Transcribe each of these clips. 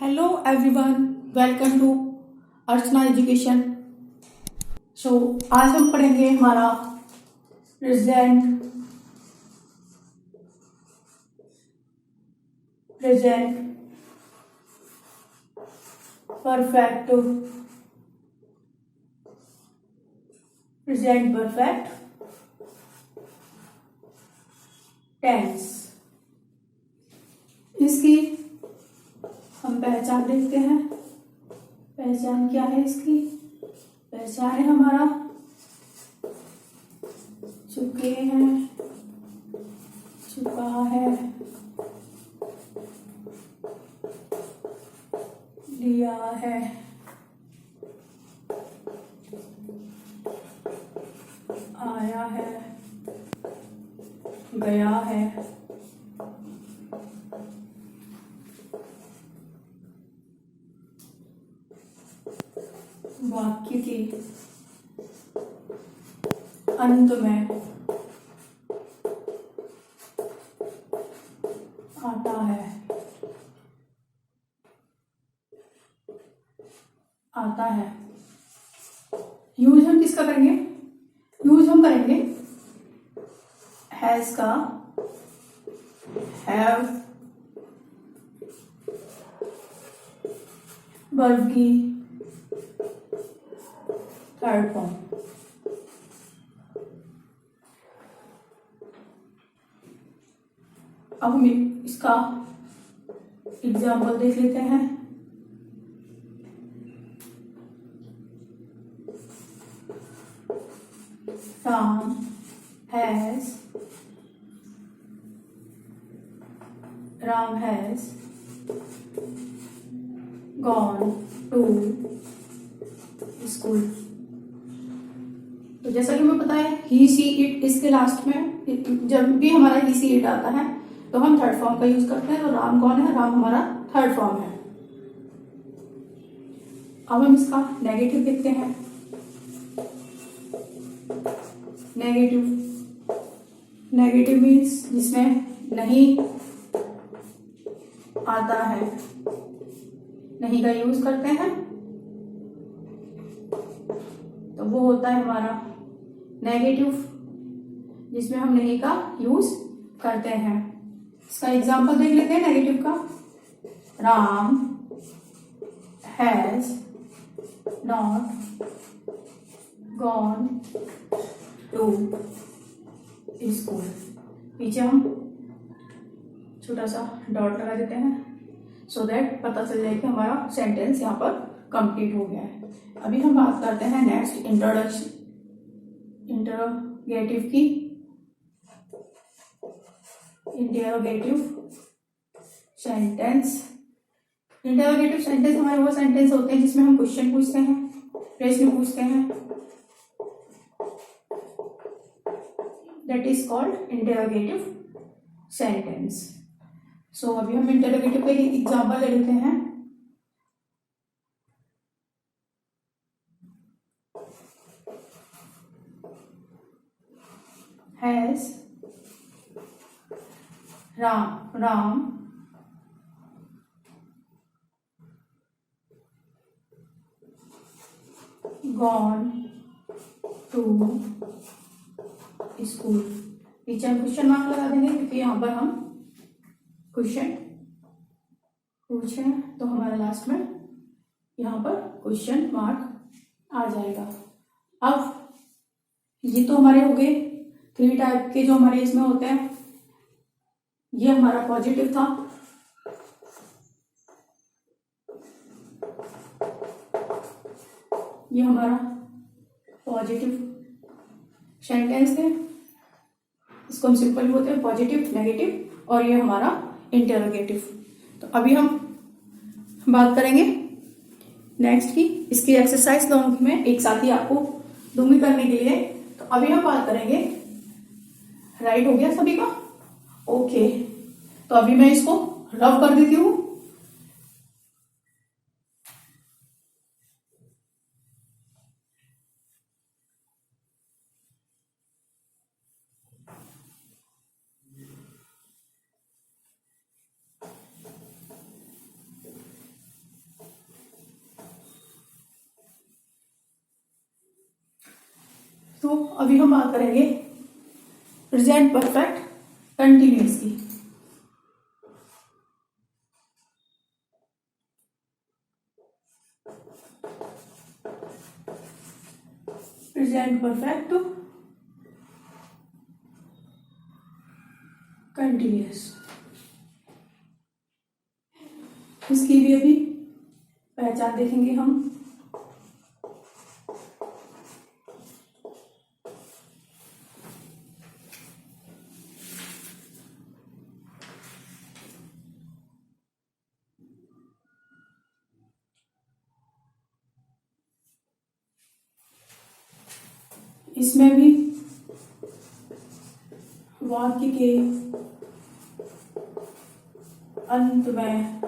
Hello everyone, welcome to Archana education. आज हम पढ़ेंगे हमारा प्रेजेंट परफेक्ट टेंस। इसकी हम पहचान देखते हैं। पहचान क्या है इसकी? पहचान है हमारा चुके हैं, चुका है, लिया है, आया है, गया है, वाक्य के अंत में आता है। यूज हम किसका करेंगे? यूज हम करेंगे हैज का, हैव, वर्ब की थर्ड फॉर्म। अब हम इसका एग्जाम्पल देख लेते हैं। Ram has gone to school। तो जैसा कि हमें पता है ही सी इट, इसके लास्ट में जब भी हमारा ही सी इट आता है तो हम थर्ड फॉर्म का यूज करते हैं। तो राम कौन है? राम हमारा थर्ड फॉर्म है। अब हम इसका नेगेटिव देखते हैं। नेगेटिव मीन्स जिसमें नहीं आता है, नहीं का यूज करते हैं, तो वो होता है हमारा नेगेटिव, जिसमें हम नहीं का यूज करते हैं। इसका एग्जांपल देख लेते हैं नेगेटिव का। Ram has not gone to school. पीछे हम छोटा सा डॉट लगा देते हैं सो दैट पता चल जाए कि हमारा सेंटेंस यहाँ पर कंप्लीट हो गया है। अभी हम बात करते हैं नेक्स्ट इंटरोगेटिव की। इंटरोगेटिव सेंटेंस हमारे वो सेंटेंस होते हैं जिसमें हम क्वेश्चन पूछते हैं, प्रश्न पूछते हैं। That is called interrogative sentence. So अभी हम interrogative का एग्जाम्पल ले लेते हैं। Has Ram gone to school. पीछे हम क्वेश्चन मार्क लगा देंगे क्योंकि यहाँ पर हम क्वेश्चन पूछे तो हमारा लास्ट में यहाँ पर क्वेश्चन मार्क आ जाएगा। अब ये तो हमारे हो गए 3 टाइप के जो हमारे इसमें होते हैं। ये हमारा पॉजिटिव था। ये हमारा पॉजिटिव सेंटेंस है। इसको हम सिंपल बोलते हैं पॉजिटिव, नेगेटिव, और ये हमारा इंटरोगेटिव। तो अभी हम बात करेंगे नेक्स्ट की। इसकी एक्सरसाइज दोनों में एक साथ ही आपको दूंगी करने के लिए। तो अभी हम बात करेंगे, राइट हो गया सभी का? ओके, तो अभी मैं इसको रब कर देती हूँ। तो अभी हम बात करेंगे प्रेजेंट परफेक्ट कंटिन्यूअस की। प्रेजेंट परफेक्ट कंटिन्यूअस, इसकी भी अभी पहचान देखेंगे हम। इसमें भी वाक्य के अंत में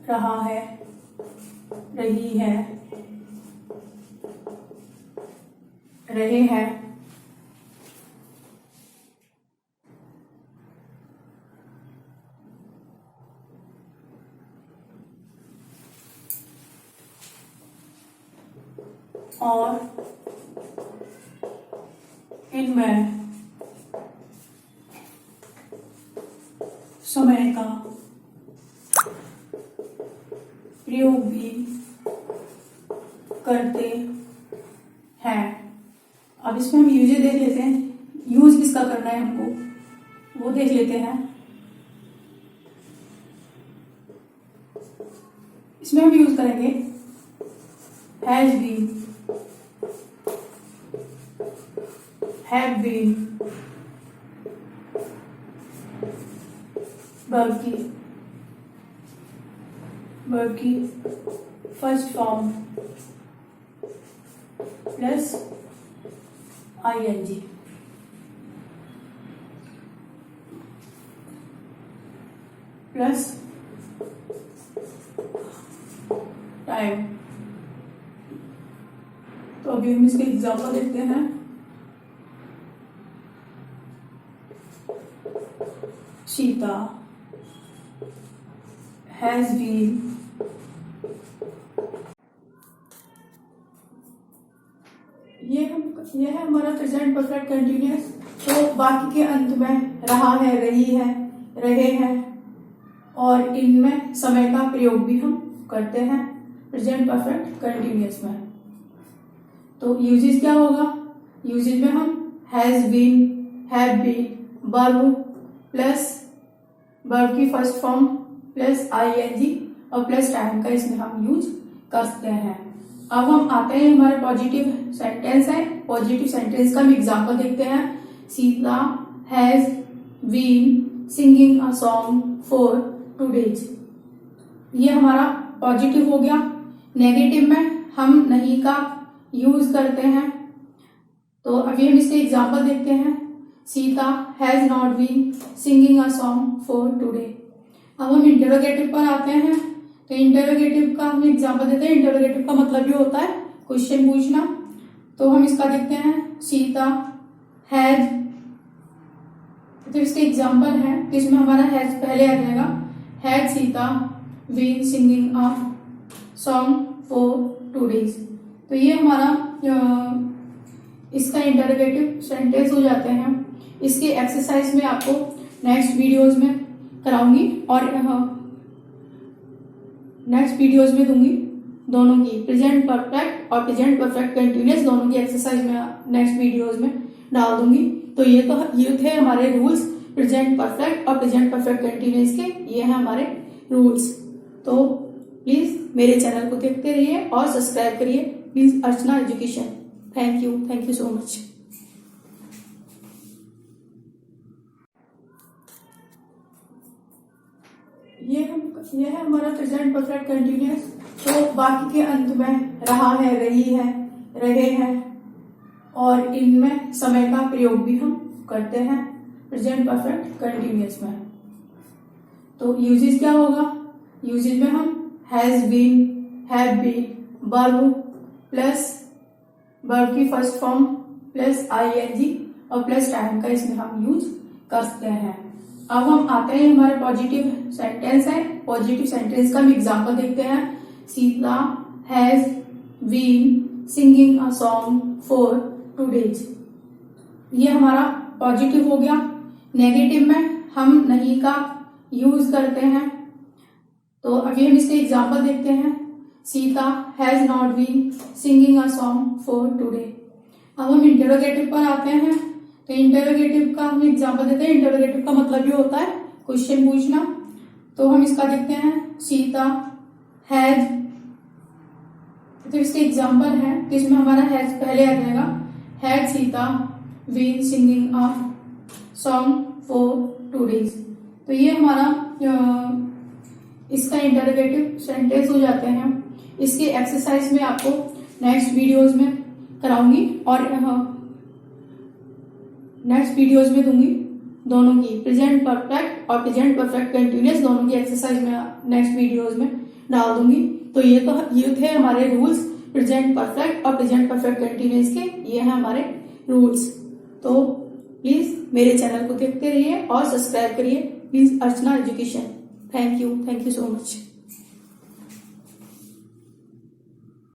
रहा है, रही है, रहे हैं, और इनमें समय का प्रयोग भी करते हैं। अब इसमें हम यूज देख लेते हैं, यूज किसका करना है हमको वो देख लेते हैं। इसमें हम यूज करेंगे has been, have been, verb की first form plus ING, plus time. तो अभी हम इसके एग्जाम्पल देखते हैं। सीता हैज बीन, यह है हमारा प्रेजेंट परफेक्ट कंटिन्यूअस। तो वाक्य के अंत में रहा है, रही है, रहे हैं, और इनमें समय का प्रयोग भी हम करते हैं प्रेजेंट परफेक्ट कंटिन्यूअस में। तो यूजेस क्या होगा, यूजेस में हम has been, have been, verb plus verb की फर्स्ट फॉर्म प्लस ING और प्लस टाइम का इसमें हम यूज करते हैं। अब हम आते हैं हमारे पॉजिटिव सेंटेंस है। पॉजिटिव सेंटेंस का हम एग्जाम्पल देखते हैं। Sita has been singing a song for 2 days। ये हमारा पॉजिटिव हो गया। नेगेटिव में हम नहीं का यूज करते हैं। तो अभी हम इसके एग्जाम्पल देखते हैं। Sita has not been singing a song for 2 days। अब हम इंटरोगेटिव पर आते हैं। तो इंटरोगेटिव का हम एग्जाम्पल देते हैं। इंटरोगेटिव का मतलब ये होता है क्वेश्चन पूछना। तो हम इसका देखते हैं। सीता हैज, तो इसके एग्जाम्पल है तो इसमें हमारा हैज पहले आ जाएगा। Has Sita been singing a song for 2 days। तो ये हमारा इसका इंटरोगेटिव सेंटेंस हो जाते हैं। इसके एक्सरसाइज में आपको नेक्स्ट वीडियोस में कराऊंगी और नेक्स्ट वीडियोस में दूंगी। दोनों की प्रेजेंट परफेक्ट और प्रेजेंट परफेक्ट कंटिन्यूअस दोनों की एक्सरसाइज में नेक्स्ट वीडियोस में डाल दूंगी। तो ये थे हमारे रूल्स प्रेजेंट परफेक्ट और प्रेजेंट परफेक्ट कंटिन्यूअस के। ये हैं हमारे रूल्स। तो प्लीज मेरे चैनल को देखते रहिए और सब्सक्राइब करिए please Archana education. Thank you so much. यह है हमारा प्रेजेंट परफेक्ट कंटिन्यूअस। तो वाक्य के अंत में रहा है, रही है, रहे हैं, और इनमें समय का प्रयोग भी हम करते हैं प्रेजेंट परफेक्ट कंटिन्यूअस में। तो यूजेस क्या होगा, यूजेस में हम has been, have been, verb plus verb की फर्स्ट फॉर्म प्लस ING और प्लस टाइम का इसमें हम यूज करते हैं। अब हम आते हैं हमारे पॉजिटिव सेंटेंस है। पॉजिटिव सेंटेंस का हम एग्जाम्पल देखते हैं। Sita has been singing a song for 2 days। ये हमारा पॉजिटिव हो गया। नेगेटिव में हम नहीं का यूज करते हैं, तो अभी हम इसके एग्जाम्पल देखते हैं। Sita has not been singing a song for today. अब हम इंटरोगेटिव पर आते हैं, तो इंटरोगेटिव का हम एग्जाम्पल देते हैं। इंटरोगेटिव का मतलब ये होता है क्वेश्चन पूछना। तो हम इसका देखते हैं, सीता हैज, तो इसके एग्जाम्पल है, तो इसमें हमारा हैज पहले आ जाएगा। Has Sita been singing a song for 2 days। तो ये हमारा इसका इंटरोगेटिव सेंटेंस हो जाते हैं। इसकी एक्सरसाइज में आपको नेक्स्ट वीडियोस में कराऊंगी और नेक्स्ट वीडियोस में दूंगी। दोनों की प्रेजेंट परफेक्ट और प्रेजेंट परफेक्ट कंटिन्यूअस दोनों की एक्सरसाइज में नेक्स्ट वीडियोस में डाल दूंगी। तो ये थे हमारे रूल्स प्रेजेंट परफेक्ट और प्रेजेंट परफेक्ट कंटिन्यूअस के, ये है हमारे रूल्स। तो प्लीज मेरे चैनल को देखते रहिए और सब्सक्राइब करिए, please Archana education. Thank you so much.